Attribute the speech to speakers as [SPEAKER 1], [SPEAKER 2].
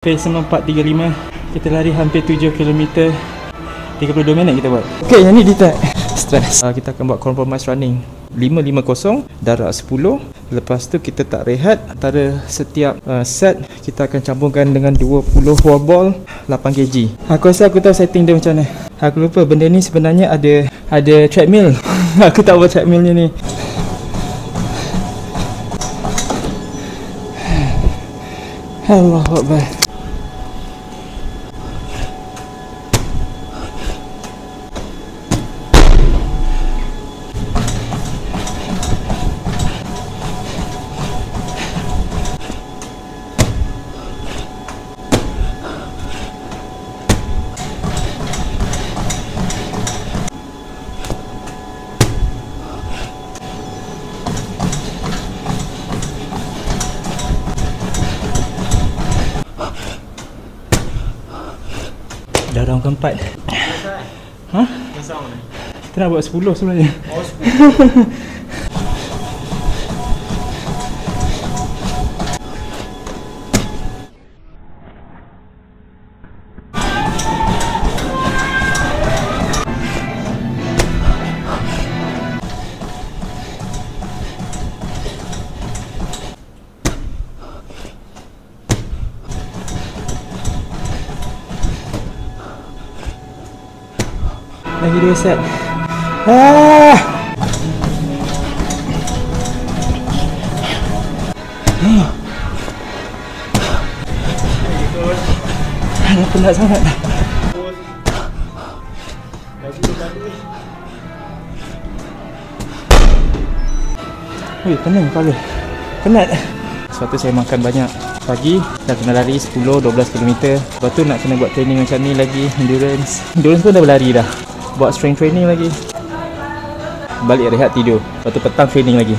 [SPEAKER 1] Pace 435. Kita lari hampir 7 km, 32 minit kita buat. Okay, yang ni detect stress. Kita akan buat compromise running 5-5-0, darab 10. Lepas tu kita tak rehat. Antara setiap set kita akan campurkan dengan 20 wall ball 8 kg. Aku rasa aku tahu setting dia macam mana. Aku lupa benda ni sebenarnya ada treadmill. Aku tak buat treadmillnya ni. Allahu Akbar. Dah round keempat. Ha? Kita nak buat 10 sebenarnya. Oh, 10. Lagi 2 set. Penat sangat. Ui, pening kepala. Penat. Sebab tu saya makan banyak. Pagi dah kena lari 10-12 km. Lepas tu nak kena buat training macam ni lagi. Endurance pun dah berlari dah. Buat strength training lagi. Balik rehat tidur. Lepas tu petang training lagi.